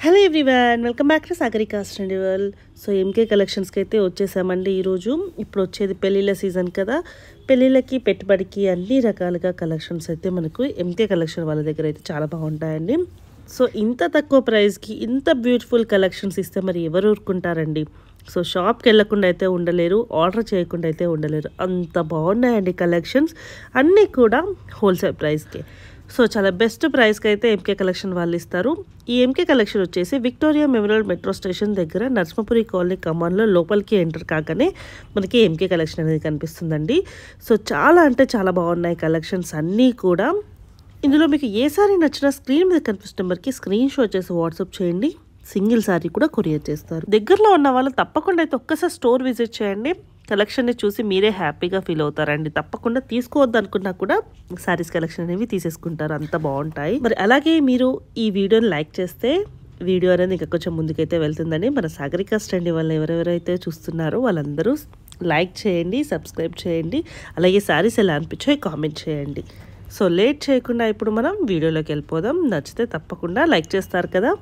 Hello everyone, welcome back to Sagarika study world. So MK కలెక్షన్స్కి అయితే వచ్చేసామండి ఈరోజు. ఇప్పుడు వచ్చేది పెళ్ళిళ్ళ సీజన్ కదా, పెళ్ళిళ్ళకి పెట్టుబడికి అన్ని రకాలుగా కలెక్షన్స్ అయితే మనకు ఎంకే కలెక్షన్ వాళ్ళ దగ్గర అయితే చాలా బాగుంటాయండి. సో ఇంత తక్కువ ప్రైస్కి ఇంత బ్యూటిఫుల్ కలెక్షన్స్ ఇస్తే మరి ఎవరు ఊరుకుంటారండి. సో షాప్కి వెళ్ళకుండా అయితే ఉండలేరు, ఆర్డర్ చేయకుండా అయితే ఉండలేరు, అంత బాగున్నాయండి కలెక్షన్స్ అన్నీ కూడా హోల్సేల్ ప్రైస్కి. సో చాలా బెస్ట్ ప్రైస్కి అయితే ఎంకే కలెక్షన్ వాళ్ళు ఇస్తారు. ఈ ఎంకే కలెక్షన్ వచ్చేసి విక్టోరియా మెమోరియల్ మెట్రో స్టేషన్ దగ్గర నర్సమపురి కాలనీ ఖమ్మంలో లోపలికి ఎంటర్ కాగానే మనకి ఎంకే కలెక్షన్ అనేది కనిపిస్తుందండి. సో చాలా అంటే చాలా బాగున్నాయి కలెక్షన్స్ అన్నీ కూడా. ఇందులో మీకు ఏ సారీ నచ్చినా స్క్రీన్ మీద కనిపిస్తున్న నెంబర్కి స్క్రీన్ షాట్ చేసి వాట్సాప్ చేయండి, సింగిల్ సారీ కూడా కొరియర్ చేస్తారు. దగ్గరలో ఉన్న వాళ్ళు తప్పకుండా అయితే ఒక్కసారి స్టోర్ విజిట్ చేయండి, కలెక్షన్ని చూసి మీరే హ్యాపీగా ఫీల్ అవుతారండి. తప్పకుండా తీసుకోవద్దు అనుకున్నా కూడా శారీస్ కలెక్షన్ అనేవి తీసేసుకుంటారు, అంత బాగుంటాయి. మరి అలాగే మీరు ఈ వీడియోని లైక్ చేస్తే వీడియో అనేది ఇంకా కొంచెం ముందుకైతే వెళ్తుందని మన సాగరికా స్టడీ వల్ల ఎవరెవరైతే చూస్తున్నారో వాళ్ళందరూ లైక్ చేయండి, సబ్స్క్రైబ్ చేయండి, అలాగే శారీస్ ఎలా అనిపించాయో కామెంట్ చేయండి. సో లేట్ చేయకుండా ఇప్పుడు మనం వీడియోలోకి వెళ్ళిపోదాం. నచ్చితే తప్పకుండా లైక్ చేస్తారు కదా.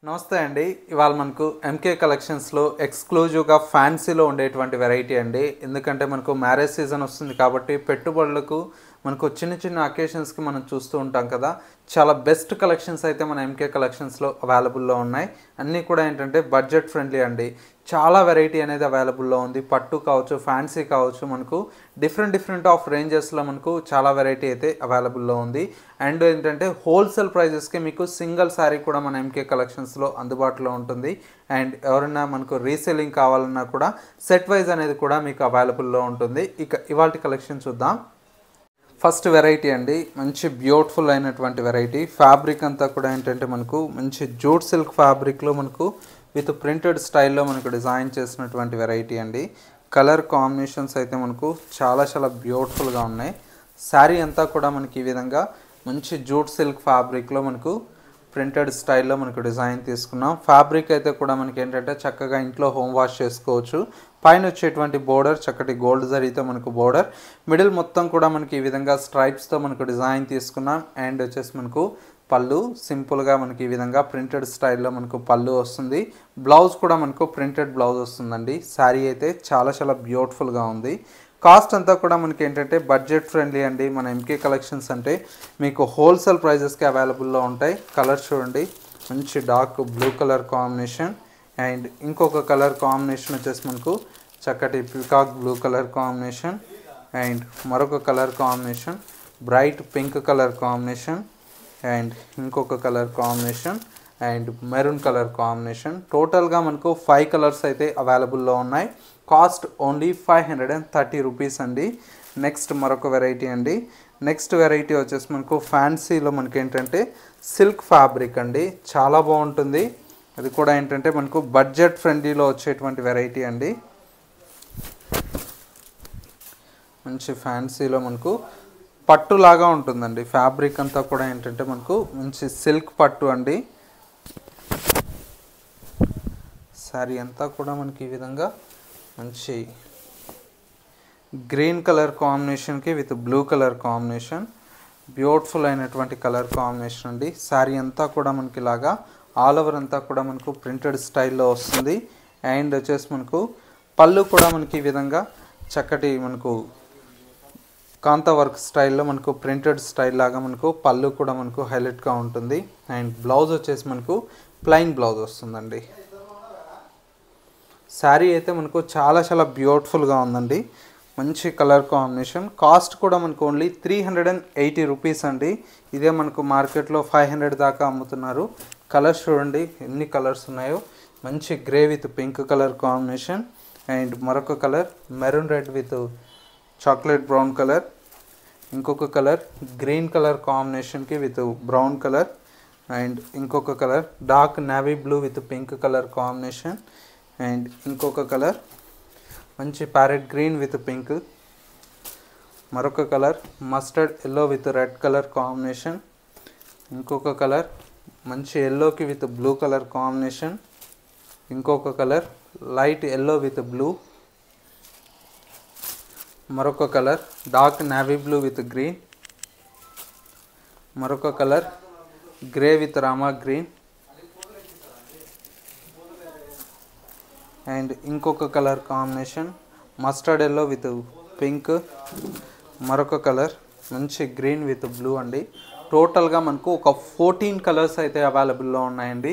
నమస్తే అండి. ఇవాళ మనకు ఎంకే కలెక్షన్స్లో ఎక్స్క్లూజివ్గా ఫ్యాన్సీలో ఉండేటువంటి వెరైటీ అండి. ఎందుకంటే మనకు మ్యారేజ్ సీజన్ వస్తుంది కాబట్టి పెట్టుబడులకు మనకు చిన్న చిన్న అకేషన్స్కి మనం చూస్తూ ఉంటాం కదా, చాలా బెస్ట్ కలెక్షన్స్ అయితే మన ఎంకే కలెక్షన్స్లో అవైలబుల్లో ఉన్నాయి. అన్నీ కూడా ఏంటంటే బడ్జెట్ ఫ్రెండ్లీ అండి. చాలా వెరైటీ అనేది అవైలబుల్లో ఉంది. పట్టు కావచ్చు, ఫ్యాన్సీ కావచ్చు, మనకు డిఫరెంట్ ఆఫ్ రేంజెస్లో మనకు చాలా వెరైటీ అయితే అవైలబుల్లో ఉంది. అండ్ ఏంటంటే హోల్సేల్ ప్రైజెస్కి మీకు సింగిల్ శారీ కూడా మన ఎంకే కలెక్షన్స్లో అందుబాటులో ఉంటుంది. అండ్ ఎవరైనా మనకు రీసెల్లింగ్ కావాలన్నా కూడా సెట్ వైజ్ అనేది కూడా మీకు అవైలబుల్లో ఉంటుంది. ఇక ఇవాల్టి కలెక్షన్ చూద్దాం. ఫస్ట్ వెరైటీ అండి, మంచి బ్యూటిఫుల్ అయినటువంటి వెరైటీ. ఫ్యాబ్రిక్ అంతా కూడా ఏంటంటే మనకు మంచి జూట్ సిల్క్ ఫ్యాబ్రిక్లో మనకు విత్ ప్రింటెడ్ స్టైల్లో మనకు డిజైన్ చేసినటువంటి వెరైటీ అండి. కలర్ కాంబినేషన్స్ అయితే మనకు చాలా బ్యూటిఫుల్గా ఉన్నాయి. శారీ అంతా కూడా మనకి ఈ విధంగా మంచి జూట్ సిల్క్ ఫ్యాబ్రిక్లో మనకు ప్రింటెడ్ స్టైల్లో మనకు డిజైన్ తీసుకున్నాం. ఫ్యాబ్రిక్ అయితే కూడా మనకి ఏంటంటే చక్కగా ఇంట్లో హోమ్ వాష్ చేసుకోవచ్చు. పైన వచ్చేటువంటి బోర్డర్ చక్కటి గోల్డ్ జరీతో మనకు బోర్డర్, మిడిల్ మొత్తం కూడా మనకి ఈ విధంగా స్ట్రైప్స్తో మనకు డిజైన్ తీసుకున్నాం. అండ్ వచ్చేసి మనకు పళ్ళు సింపుల్గా మనకి ఈ విధంగా ప్రింటెడ్ స్టైల్లో మనకు పళ్ళు వస్తుంది. బ్లౌజ్ కూడా మనకు ప్రింటెడ్ బ్లౌజ్ వస్తుందండి. శారీ అయితే చాలా బ్యూటిఫుల్గా ఉంది. కాస్ట్ అంతా కూడా మనకి ఏంటంటే బడ్జెట్ ఫ్రెండ్లీ అండి. మన ఎంకే కలెక్షన్స్ అంటే మీకు హోల్సేల్ ప్రైజెస్కి అవైలబుల్లో ఉంటాయి. కలర్ చూడండి, మంచి dark blue colour combination. And ఇంకొక కలర్ కాంబినేషన్ వచ్చేసి మనకు చక్కటి peacock blue colour combination. And మరొక colour combination bright pink colour combination. And ఇంకొక colour combination and maroon colour combination. టోటల్గా మనకు 5 కలర్స్ అయితే అవైలబుల్లో ఉన్నాయి. కాస్ట్ ఓన్లీ 530 రూపీస్ అండి. నెక్స్ట్ మరొక వెరైటీ అండి. నెక్స్ట్ వెరైటీ వచ్చేసి మనకు ఫ్యాన్సీలో మనకి ఏంటంటే సిల్క్ ఫ్యాబ్రిక్ అండి, చాలా బాగుంటుంది. అది కూడా ఏంటంటే మనకు బడ్జెట్ ఫ్రెండ్లీలో వచ్చేటువంటి వెరైటీ అండి. మంచి ఫ్యాన్సీలో మనకు పట్టులాగా ఉంటుందండి. ఫ్యాబ్రిక్ అంతా కూడా ఏంటంటే మనకు మంచి సిల్క్ పట్టు అండి. శారీ అంతా కూడా మనకి ఈ విధంగా మంచి గ్రీన్ కలర్ కాంబినేషన్కి with blue colour combination, beautiful అయినటువంటి కలర్ కాంబినేషన్ అండి. శారీ అంతా కూడా మనకి ఇలాగా ఆల్ ఓవర్ అంతా కూడా మనకు ప్రింటెడ్ స్టైల్లో వస్తుంది. అండ్ వచ్చేసి మనకు పళ్ళు కూడా మనకి ఈ విధంగా చక్కటి మనకు కాంతా వర్క్ స్టైల్లో మనకు ప్రింటెడ్ స్టైల్ లాగా మనకు పళ్ళు కూడా మనకు హైలైట్గా ఉంటుంది. అండ్ బ్లౌజ్ వచ్చేసి మనకు ప్లెయిన్ బ్లౌజ్ వస్తుందండి. శారీ అయితే మనకు చాలా బ్యూటిఫుల్గా ఉందండి. మంచి కలర్ కాంబినేషన్. కాస్ట్ కూడా మనకు ఓన్లీ 380 రూపీస్ అండి. ఇదే మనకు మార్కెట్లో 500 దాకా అమ్ముతున్నారు. కలర్స్ చూడండి ఎన్ని కలర్స్ ఉన్నాయో. మంచి grey with pink colour combination. And మరొక colour maroon red with chocolate brown colour. ఇంకొక కలర్ గ్రీన్ కలర్ కాంబినేషన్కి విత్ బ్రౌన్ కలర్. అండ్ ఇంకొక colour dark navy blue with pink colour combination. And ఇంకొక colour మంచి parrot green with pink. మరొక colour mustard yellow with red colour combination. ఇంకొక colour మంచి ఎల్లోకి with blue colour combination. ఇంకొక colour light yellow with blue. మరొక colour dark navy blue with green. మరొక colour grey with Rama green. And ఇంకొక colour combination mustard yellow with pink, మరొక colour మంచి green with blue అండి. టోటల్గా మనకు ఒక 14 కలర్స్ అయితే అవైలబుల్లో ఉన్నాయండి.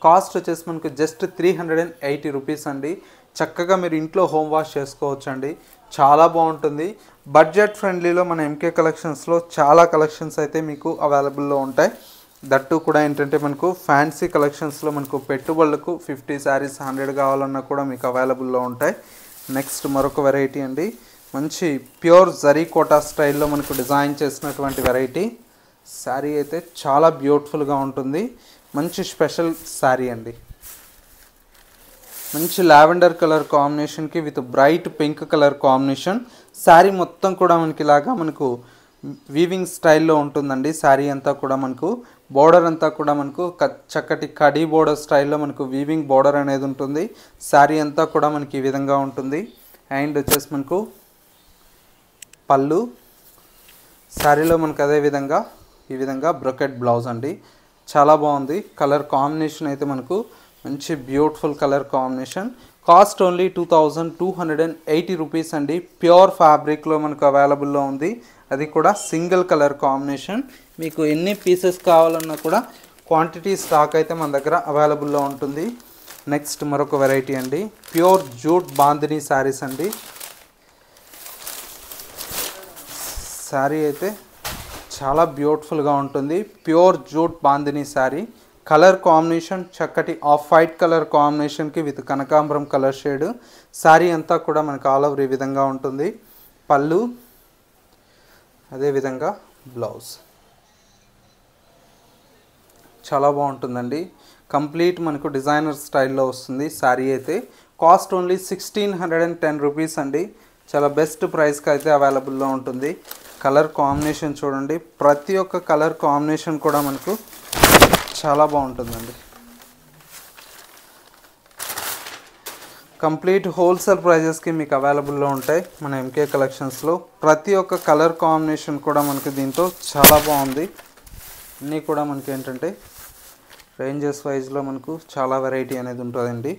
కాస్ట్ వచ్చేసి మనకు జస్ట్ 380 రూపీస్ అండి. చక్కగా మీరు ఇంట్లో హోమ్ వాష్ చేసుకోవచ్చు అండి. చాలా బాగుంటుంది. బడ్జెట్ ఫ్రెండ్లీలో మన ఎంకే కలెక్షన్స్లో చాలా కలెక్షన్స్ అయితే మీకు అవైలబుల్లో ఉంటాయి. దట్టు కూడా ఏంటంటే మనకు ఫ్యాన్సీ కలెక్షన్స్లో మనకు పెట్టుబడులకు 50 శారీస్ 100 కావాలన్నా కూడా మీకు అవైలబుల్లో ఉంటాయి. నెక్స్ట్ మరొక వెరైటీ అండి, మంచి ప్యూర్ జరీ కోటా స్టైల్లో మనకు డిజైన్ చేసినటువంటి వెరైటీ. శారీ అయితే చాలా బ్యూటిఫుల్గా ఉంటుంది. మంచి స్పెషల్ శారీ అండి. మంచి లావెండర్ కలర్ కాంబినేషన్కి with bright pink colour combination. Sari మొత్తం కూడా మనకి ఇలాగా మనకు వీవింగ్ స్టైల్లో ఉంటుందండి. శారీ అంతా కూడా మనకు బోర్డర్ అంతా కూడా మనకు చక్కటి కడీ బోర్డర్ స్టైల్లో మనకు వీవింగ్ బోర్డర్ అనేది ఉంటుంది. శారీ అంతా కూడా మనకి ఈ విధంగా ఉంటుంది. అండ్ వచ్చేసి మనకు పళ్ళు, శారీలో మనకు అదే విధంగా ఈ విధంగా బ్రొకెట్ బ్లౌజ్ అండి. చాలా బాగుంది. కలర్ కాంబినేషన్ అయితే మనకు మంచి beautiful colour combination. Cost only 2280 rupees అండి. ప్యూర్ ఫ్యాబ్రిక్లో మనకు అవైలబుల్లో ఉంది. అది కూడా సింగిల్ కలర్ కాంబినేషన్. మీకు ఎన్ని పీసెస్ కావాలన్నా కూడా క్వాంటిటీ స్టాక్ అయితే మన దగ్గర అవైలబుల్లో ఉంటుంది. నెక్స్ట్ మరొక వెరైటీ అండి, ప్యూర్ జూట్ బాందినీ శారీస్ అండి. శారీ అయితే చాలా బ్యూటిఫుల్గా ఉంటుంది. Pure jute bandhani sari. Colour combination చక్కటి ఆఫ్ వైట్ కలర్ కాంబినేషన్కి విత్ కనకాంబరం కలర్ షేడ్. శారీ అంతా కూడా మనకు ఆల్ ఓవర్ ఈ విధంగా ఉంటుంది. పళ్ళు, అదేవిధంగా బ్లౌజ్. చాలా బాగుంటుందండి. కంప్లీట్ మనకు డిజైనర్ స్టైల్లో వస్తుంది శారీ అయితే. కాస్ట్ ఓన్లీ 1610 రూపీస్ అండి. చాలా బెస్ట్ ప్రైస్కి అయితే అవైలబుల్లో ఉంటుంది. కలర్ కాంబినేషన్ చూడండి, ప్రతి ఒక్క కలర్ కాంబినేషన్ కూడా మనకు చాలా బాగుంటుందండి. కంప్లీట్ హోల్సేల్ ప్రైజెస్కి మీకు అవైలబుల్లో ఉంటాయి మన ఎంకే కలెక్షన్స్లో. ప్రతి ఒక్క కలర్ కాంబినేషన్ కూడా మనకి దీంతో చాలా బాగుంది. అన్నీ కూడా మనకి ఏంటంటే రేంజెస్ వైజ్లో మనకు చాలా వెరైటీ అనేది ఉంటుందండి.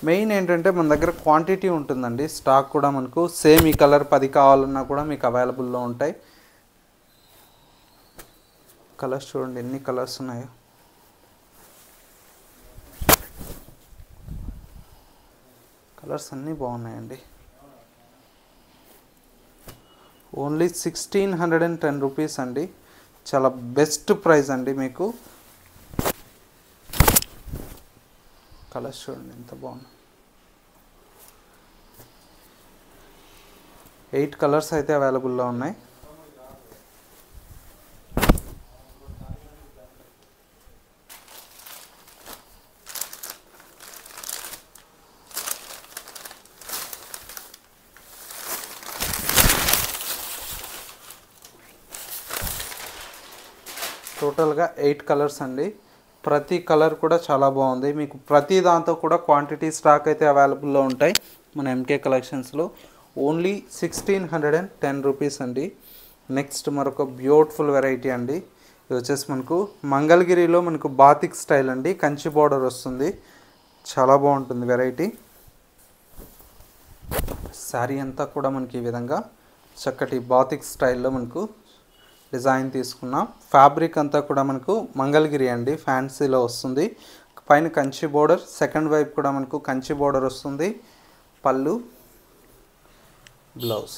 మెయిన్ ఏంటంటే మన దగ్గర క్వాంటిటీ ఉంటుందండి. స్టాక్ కూడా మనకు సేమ్ ఈ కలర్ 10 కావాలన్నా కూడా మీకు అవైలబుల్లో ఉంటాయి. కలర్స్ చూడండి ఎన్ని కలర్స్ ఉన్నాయో. కలర్స్ అన్నీ బాగున్నాయండి. ఓన్లీ 1610 రూపీస్ అండి. చాలా బెస్ట్ ప్రైస్ అండి మీకు. కలర్స్ చూడండి ఎంత బాగుంది. 8 కలర్స్ అయితే అవైలబుల్లో ఉన్నాయి. టోటల్గా 8 కలర్స్ అండి. ప్రతి కలర్ కూడా చాలా బాగుంది. మీకు ప్రతి దాంతో కూడా క్వాంటిటీ స్టాక్ అయితే అవైలబుల్లో ఉంటాయి మన ఎంకే కలెక్షన్స్లో. ఓన్లీ 1610 రూపీస్ అండి. నెక్స్ట్ మరొక బ్యూటిఫుల్ వెరైటీ అండి. ఇది వచ్చేసి మనకు మంగళగిరిలో మనకు బాతిక్ స్టైల్ అండి. కంచి బోర్డర్ వస్తుంది. చాలా బాగుంటుంది వెరైటీ. శారీ అంతా కూడా మనకి ఈ విధంగా చక్కటి బాతిక్ స్టైల్లో మనకు డిజైన్ తీసుకున్నాం. ఫ్యాబ్రిక్ అంతా కూడా మనకు మంగళగిరి అండి, ఫ్యాన్సీలో వస్తుంది. పైన కంచి బోర్డర్, సెకండ్ వైపు కూడా మనకు కంచి బోర్డర్ వస్తుంది. పళ్ళు, బ్లౌజ్.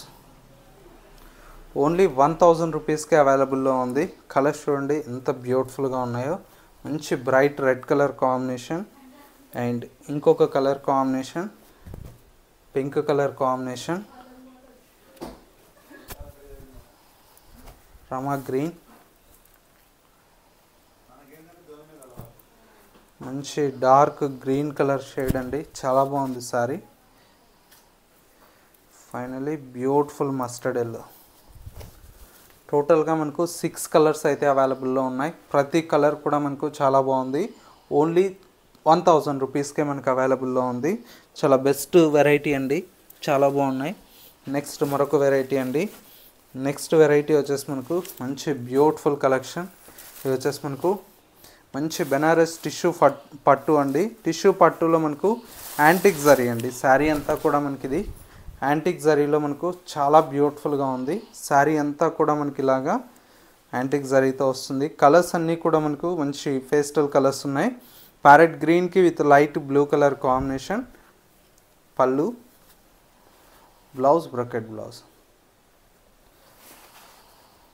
ఓన్లీ 1000 రూపీస్కే అవైలబుల్లో ఉంది. కలర్స్ చూడండి ఎంత బ్యూటిఫుల్గా ఉన్నాయో. మంచి bright red colour combination and ఇంకొక colour combination pink colour combination, Rama green, మంచి డార్క్ గ్రీన్ కలర్ షేడ్ అండి. చాలా బాగుంది sari. Finally beautiful mustard yellow. టోటల్గా మనకు 6 కలర్స్ అయితే అవైలబుల్లో ఉన్నాయి. ప్రతి కలర్ కూడా మనకు చాలా బాగుంది. ఓన్లీ 1000 రూపీస్కే మనకు అవైలబుల్లో ఉంది. చాలా బెస్ట్ వెరైటీ అండి. చాలా బాగున్నాయి. నెక్స్ట్ మరొక వెరైటీ అండి. నెక్స్ట్ వెరైటీ వచ్చేసి మనకు మంచి బ్యూటిఫుల్ కలెక్షన్. ఇది వచ్చేసి మనకు మంచి బెనారస్ టిష్యూ పట్టు అండి. టిష్యూ పట్టులో మనకు యాంటిక్ జరీ అండి. శారీ అంతా కూడా మనకి ఇది యాంటిక్ జరీలో మనకు చాలా బ్యూటిఫుల్గా ఉంది. శారీ అంతా కూడా మనకి ఇలాగా యాంటిక్ జరీతో వస్తుంది. కలర్స్ అన్నీ కూడా మనకు మంచి పేస్టల్ కలర్స్ ఉన్నాయి. ప్యారెట్ గ్రీన్కి with light blue colour combination. పళ్ళు, బ్లౌజ్ బ్రొకెట్ బ్లౌజ్.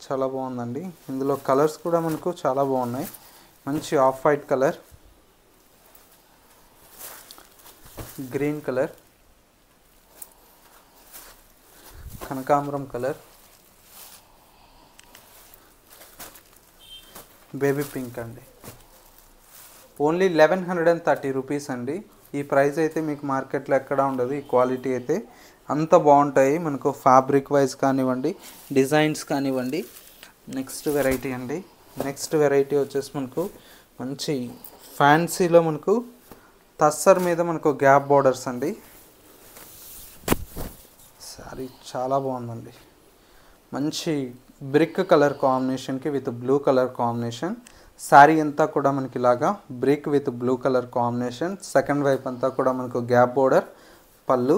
చాలా బాగుందండి. ఇందులో కలర్స్ కూడా మనకు చాలా బాగున్నాయి. మంచి off white colour, green colour, కనకాంబరం కలర్, బేబీ పింక్ అండి. ఓన్లీ 1130 రూపీస్ అండి. ఈ ప్రైస్ అయితే మీకు మార్కెట్లో ఎక్కడా ఉండదు. ఈ క్వాలిటీ అయితే అంత బాగుంటాయి మనకు, ఫ్యాబ్రిక్ వైజ్ కానివ్వండి, డిజైన్స్ కానివ్వండి. నెక్స్ట్ వెరైటీ అండి. నెక్స్ట్ వెరైటీ వచ్చేసి మనకు మంచి ఫ్యాన్సీలో మనకు టస్సర్ మీద మనకు గ్యాప్ బోర్డర్స్ అండి. సారీ చాలా బాగుందండి. మంచి బ్రిక్ కలర్ కాంబినేషన్కి with blue colour combination. Sari అంతా కూడా మనకి ఇలాగా brick with blue colour combination. Second వైపు అంతా కూడా మనకు గ్యాప్ బోర్డర్. పళ్ళు,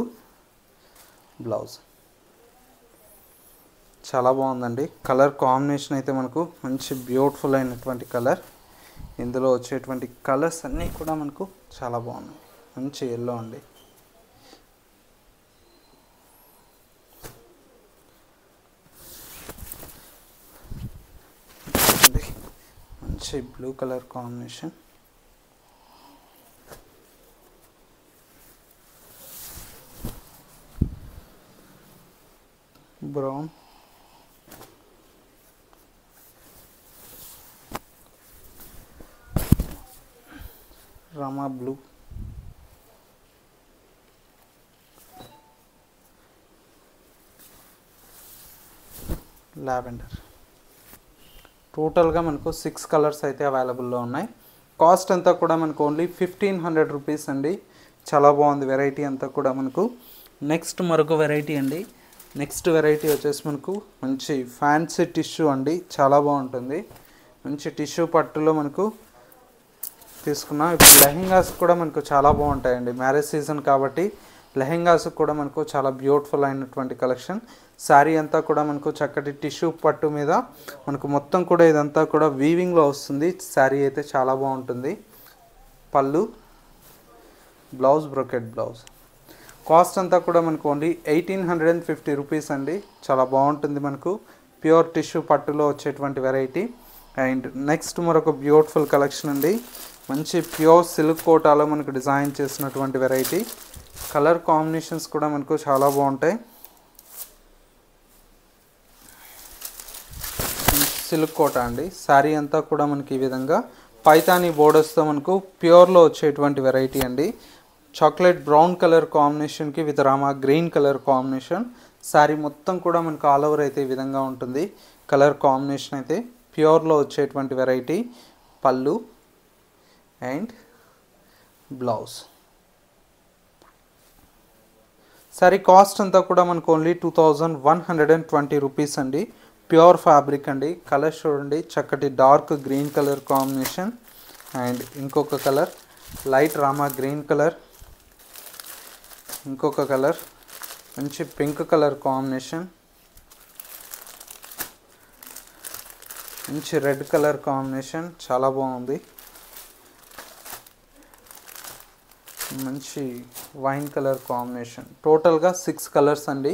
బ్లౌజ్. చాలా బాగుందండి. కలర్ కాంబినేషన్ అయితే మనకు మంచి బ్యూటిఫుల్ అయినటువంటి కలర్. ఇందులో వచ్చేటువంటి కలర్స్ అన్నీ కూడా మనకు చాలా బాగున్నాయి. మంచి ఎల్లో అండి. మంచి blue colour combination. Brown, Rama blue, lavender. టోటల్గా మనకు 6 కలర్స్ అయితే అవైలబుల్లో ఉన్నాయి. కాస్ట్ అంతా కూడా మనకు ఓన్లీ 1500 రూపీస్ అండి. చాలా బాగుంది వెరైటీ అంతా కూడా మనకు. నెక్స్ట్ మరొక వెరైటీ అండి. నెక్స్ట్ వెరైటీ వచ్చేసి మనకు మంచి ఫ్యాన్సీ టిష్యూ అండి. చాలా బాగుంటుంది. మంచి టిష్యూ పట్టులో మనకు తీసుకున్నాం. ఇప్పుడు లెహెంగాస్ కూడా మనకు చాలా బాగుంటాయండి. మ్యారేజ్ సీజన్ కాబట్టి లెహెంగాస్ కూడా మనకు చాలా బ్యూటిఫుల్ అయినటువంటి కలెక్షన్. శారీ అంతా కూడా మనకు చక్కటి టిష్యూ పట్టు మీద మనకు మొత్తం కూడా ఇదంతా కూడా వీవింగ్లో వస్తుంది. శారీ అయితే చాలా బాగుంటుంది. పళ్ళు, బ్లౌజ్ బ్రొకెట్ బ్లౌజ్. కాస్ట్ అంతా కూడా మనకు ఓన్లీ 1850 రూపీస్ అండి. చాలా బాగుంటుంది మనకు. ప్యూర్ టిష్యూ పట్టులో వచ్చేటువంటి వెరైటీ. అండ్ నెక్స్ట్ మరొక బ్యూటిఫుల్ కలెక్షన్ అండి. మంచి ప్యూర్ సిల్క్ కోటాలో మనకు డిజైన్ చేసినటువంటి వెరైటీ. కలర్ కాంబినేషన్స్ కూడా మనకు చాలా బాగుంటాయి. సిల్క్ కోట అండి. శారీ అంతా కూడా మనకి ఈ విధంగా పైతానీ బోర్డర్స్తో మనకు ప్యూర్లో వచ్చేటువంటి వెరైటీ అండి. చాక్లెట్ బ్రౌన్ కలర్ కాంబినేషన్కి with Rama green colour combination. Sari మొత్తం కూడా మనకు ఆల్ ఓవర్ అయితే ఈ విధంగా ఉంటుంది. కలర్ కాంబినేషన్ అయితే ప్యూర్లో వచ్చేటువంటి వెరైటీ. పళ్ళు అండ్ బ్లౌజ్. శారీ కాస్ట్ అంతా కూడా మనకు ఓన్లీ 2120 రూపీస్ అండి. ప్యూర్ ఫ్యాబ్రిక్ అండి. కలర్ చూడండి, చక్కటి dark green colour combination and ఇంకొక colour light Rama green colour, ఇంకొక కలర్ మంచి పింక్ కలర్ కాంబినేషన్, మంచి రెడ్ కలర్ కాంబినేషన్ చాలా బాగుంది. మంచి వైన్ కలర్ కాంబినేషన్. టోటల్గా 6 కలర్స్ అండి.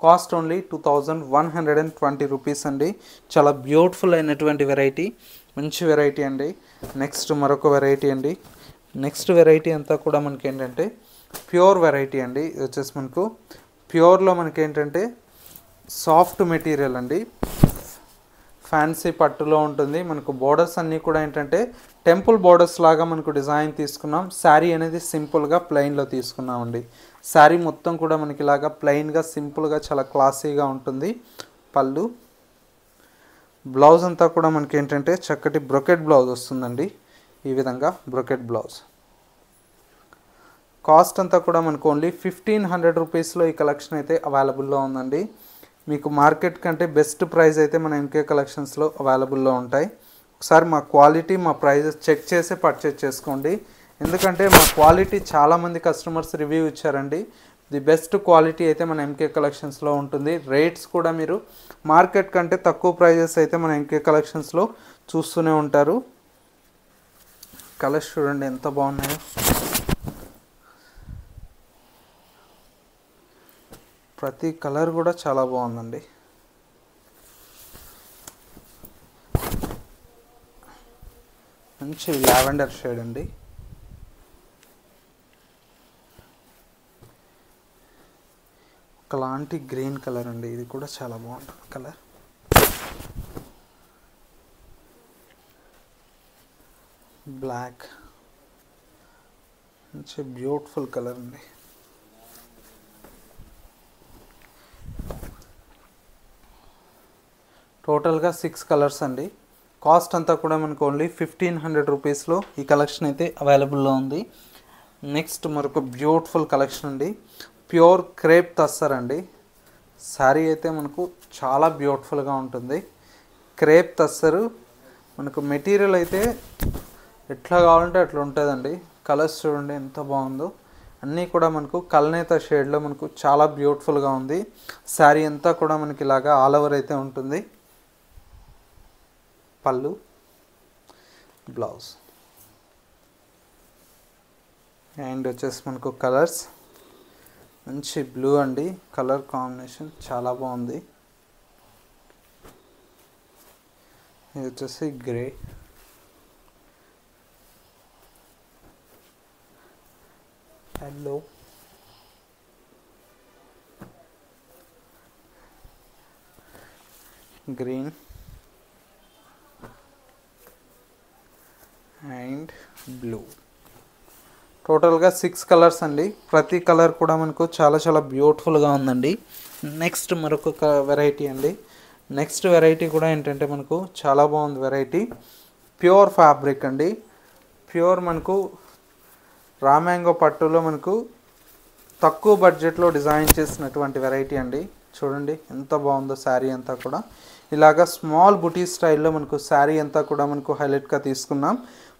కాస్ట్ ఓన్లీ 2120 రూపీస్ అండి. చాలా బ్యూటిఫుల్ అయినటువంటి వెరైటీ, మంచి వెరైటీ అండి. నెక్స్ట్ మరొక వెరైటీ అండి. నెక్స్ట్ వెరైటీ అంతా కూడా మనకి ఏంటంటే ప్యూర్ వెరైటీ అండి. ఇది వచ్చేసి మనకు ప్యూర్లో మనకి ఏంటంటే సాఫ్ట్ మెటీరియల్ అండి. ఫ్యాన్సీ పట్టులో ఉంటుంది. మనకు బోర్డర్స్ అన్నీ కూడా ఏంటంటే టెంపుల్ బోర్డర్స్ లాగా మనకు డిజైన్ తీసుకున్నాం. శారీ అనేది సింపుల్గా ప్లెయిన్లో తీసుకున్నామండి. శారీ మొత్తం కూడా మనకి ఇలాగా ప్లెయిన్గా సింపుల్గా చాలా క్లాసీగా ఉంటుంది. పళ్ళు, బ్లౌజ్ అంతా కూడా మనకి ఏంటంటే చక్కటి బ్రొకెట్ బ్లౌజ్ వస్తుందండి. ఈ విధంగా బ్రొకెట్ బ్లౌజ్. కాస్ట్ అంతా కూడా మనకు ఓన్లీ 1500 రూపీస్లో ఈ కలెక్షన్ అయితే అవైలబుల్లో ఉందండి. మీకు మార్కెట్ కంటే బెస్ట్ ప్రైస్ అయితే మన ఎంకే కలెక్షన్స్లో అవైలబుల్లో ఉంటాయి. ఒకసారి మా క్వాలిటీ మా ప్రైజెస్ చెక్ చేసి పర్చేజ్ చేసుకోండి. ఎందుకంటే మా క్వాలిటీ చాలామంది కస్టమర్స్ రివ్యూ ఇచ్చారండి. ది బెస్ట్ క్వాలిటీ అయితే మన ఎంకే కలెక్షన్స్లో ఉంటుంది. రేట్స్ కూడా మీరు మార్కెట్ కంటే తక్కువ ప్రైజెస్ అయితే మన ఎంకే కలెక్షన్స్లో చూస్తూనే ఉంటారు. కలర్స్ చూడండి ఎంత బాగున్నాయో. ప్రతి కలర్ కూడా చాలా బాగుందండి. మంచి లావెండర్ షేడ్ అండి. ఒకలాంటి గ్రీన్ కలర్ అండి, ఇది కూడా చాలా బాగుంటుంది కలర్. బ్లాక్ మంచి బ్యూటిఫుల్ కలర్ అండి. టోటల్గా 6 కలర్స్ అండి. కాస్ట్ అంతా కూడా మనకు ఓన్లీ 1500 రూపీస్లో ఈ కలెక్షన్ అయితే అవైలబుల్లో ఉంది. నెక్స్ట్ మరొక బ్యూటిఫుల్ కలెక్షన్ అండి. ప్యూర్ క్రేప్ తస్సర్ అండి. శారీ అయితే మనకు చాలా బ్యూటిఫుల్గా ఉంటుంది. క్రేప్ తస్సరు మనకు మెటీరియల్ అయితే ఎట్లా కావాలంటే అట్లా ఉంటుందండి. కలర్స్ చూడండి ఎంత బాగుందో. అన్నీ కూడా మనకు కల్నేత షేడ్లో మనకు చాలా బ్యూటిఫుల్గా ఉంది. శారీ అంతా కూడా మనకి ఇలాగా ఆల్ ఓవర్ అయితే ఉంటుంది. పళ్ళు, బ్లౌజ్ అండ్ వచ్చేసి మనకు కలర్స్ మంచి బ్లూ అండి. కలర్ కాంబినేషన్ చాలా బాగుంది. ఇది వచ్చేసి grey, yellow, green and blue. టోటల్గా 6 కలర్స్ అండి. ప్రతి కలర్ కూడా మనకు చాలా చాలా బ్యూటిఫుల్గా ఉందండి. నెక్స్ట్ మరొక వెరైటీ అండి. నెక్స్ట్ వెరైటీ కూడా ఏంటంటే మనకు చాలా బాగుంది వెరైటీ. ప్యూర్ ఫ్యాబ్రిక్ అండి. ప్యూర్ మనకు రా మ్యాంగో పట్టులో మనకు తక్కువ బడ్జెట్లో డిజైన్ చేసినటువంటి వెరైటీ అండి. చూడండి ఎంత బాగుందో. శారీ అంతా కూడా ఇలాగా స్మాల్ బుటీ స్టైల్లో మనకు శారీ అంతా కూడా మనకు హైలైట్గా తీసుకున్నాం.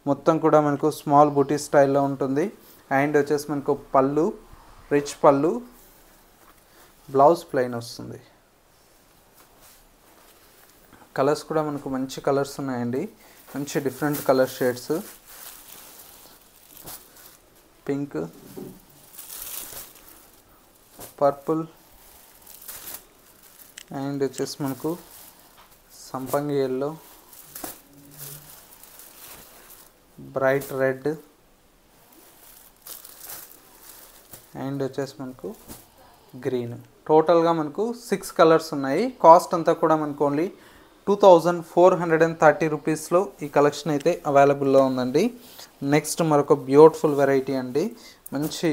మొత్తం కూడా మనకు స్మాల్ బుటీ స్టైల్లో ఉంటుంది. అండ్ వచ్చేసి మనకు పళ్ళు, రిచ్ పళ్ళు, బ్లౌజ్ ప్లెయిన్ వస్తుంది. కలర్స్ కూడా మనకు మంచి కలర్స్ ఉన్నాయండి. మంచి different colour shades. Pink, purple and వచ్చేసి మనకు సంపంగి ఎల్లో, బ్రైట్ రెడ్ అండ్ వచ్చేసి మనకు గ్రీన్. టోటల్గా మనకు 6 కలర్స్ ఉన్నాయి. కాస్ట్ అంతా కూడా మనకు ఓన్లీ 2430 రూపీస్లో ఈ కలెక్షన్ అయితే అవైలబుల్లో ఉందండి. నెక్స్ట్ మరొక బ్యూటిఫుల్ వెరైటీ అండి. మంచి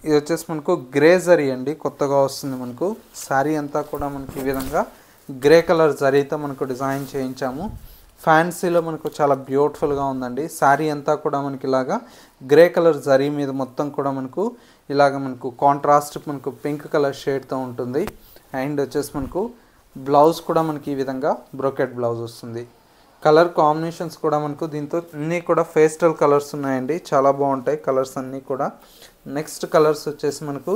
ఇది వచ్చేసి మనకు గ్రే జరీ అండి. కొత్తగా వస్తుంది మనకు. శారీ అంతా కూడా మనకి ఈ విధంగా గ్రే కలర్ జరీతో మనకు డిజైన్ చేయించాము. ఫ్యాన్సీలో మనకు చాలా బ్యూటిఫుల్గా ఉందండి. శారీ అంతా కూడా మనకి ఇలాగా గ్రే కలర్ జరీ మీద మొత్తం కూడా మనకు ఇలాగ మనకు కాంట్రాస్ట్ మనకు పింక్ కలర్ షేడ్తో ఉంటుంది. అండ్ వచ్చేసి మనకు బ్లౌజ్ కూడా మనకి ఈ విధంగా బ్రోకెట్ బ్లౌజ్ వస్తుంది. కలర్ కాంబినేషన్స్ కూడా మనకు దీంతో అన్నీ కూడా పేస్టల్ కలర్స్ ఉన్నాయండి. చాలా బాగుంటాయి కలర్స్ అన్నీ కూడా. నెక్స్ట్ కలర్స్ వచ్చేసి మనకు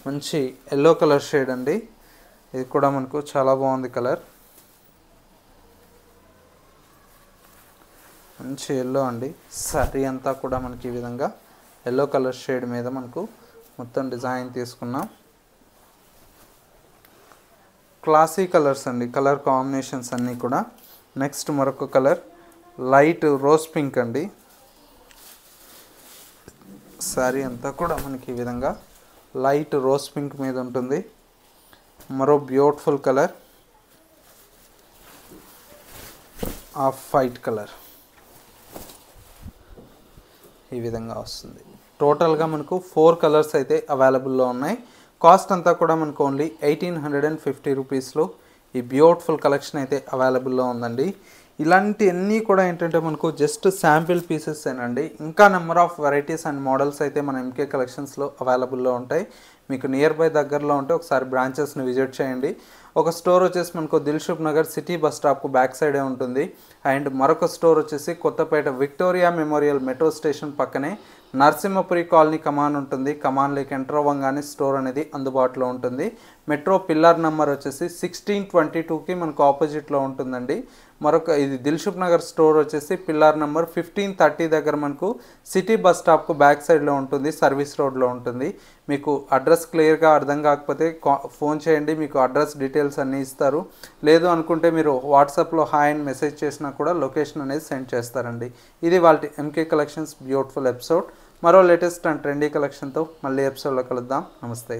మంచి ఎల్లో కలర్ షేడ్ అండి. ఇది కూడా మనకు చాలా బాగుంది కలర్. మంచి ఎల్లో అండి. శారీ అంతా కూడా మనకి ఈ విధంగా ఎల్లో కలర్ షేడ్ మీద మనకు మొత్తం డిజైన్ తీసుకున్నాం. క్లాసీ కలర్స్ అండి. కలర్ కాంబినేషన్స్ అన్నీ కూడా. నెక్స్ట్ మరొక కలర్ లైట్ రోజ్ పింక్ అండి. శారీ అంతా కూడా మనకి ఈ విధంగా లైట్ రోజ్ పింక్ మీద ఉంటుంది. మరో beautiful colour off white colour ఈ విధంగా వస్తుంది. టోటల్గా మనకు 4 కలర్స్ అయితే అవైలబుల్లో ఉన్నాయి. కాస్ట్ అంతా కూడా మనకు ఓన్లీ 1850 రూపీస్లో ఈ బ్యూటిఫుల్ కలెక్షన్ అయితే అవైలబుల్లో ఉందండి. ఇలాంటి అన్నీ కూడా ఏంటంటే మనకు జస్ట్ శాంపిల్ పీసెస్ ఏనండి. ఇంకా number of varieties and models అయితే మన ఎంకే కలెక్షన్స్లో అవైలబుల్లో ఉంటాయి. మీకు నియర్ బై దగ్గరలో ఉంటే ఒకసారి బ్రాంచెస్ని విజిట్ చేయండి. ఒక స్టోర్ వచ్చేసి మనకు దిల్సుఖ్ నగర్ సిటీ బస్ స్టాప్కు బ్యాక్ సైడే ఉంటుంది. అండ్ మరొక స్టోర్ వచ్చేసి Kothapet Victoria Memorial metro station పక్కనే నరసింహపురి కాలనీ కమాన్ ఉంటుంది. కమాన్లోకి ఎంటర్ అవ్వగానే స్టోర్ అనేది అందుబాటులో ఉంటుంది. మెట్రో పిల్లర్ నెంబర్ వచ్చేసి 1622కి మనకు ఆపోజిట్లో ఉంటుందండి. మరొక ఇది దిల్సుఖ్ నగర్ స్టోర్ వచ్చేసి పిల్లర్ నెంబర్ 1530 దగ్గర మనకు సిటీ బస్ స్టాప్కు బ్యాక్ సైడ్లో ఉంటుంది, సర్వీస్ రోడ్లో ఉంటుంది. మీకు అడ్రస్ క్లియర్గా అర్థం కాకపోతే ఫోన్ చేయండి, మీకు అడ్రస్ డీటెయిల్స్ అన్నీ ఇస్తారు. లేదు అనుకుంటే మీరు వాట్సాప్లో హాయ్ అని మెసేజ్ చేసినా కూడా లొకేషన్ అనేది సెండ్ చేస్తారండి. ఇది వాళ్ళ ఎంకే కలెక్షన్స్ బ్యూటిఫుల్ ఎపిసోడ్. మరో లేటెస్ట్ అండ్ ట్రెండీ కలెక్షన్తో మళ్ళీ ఎపిసోడ్లో కలుద్దాం. నమస్తే.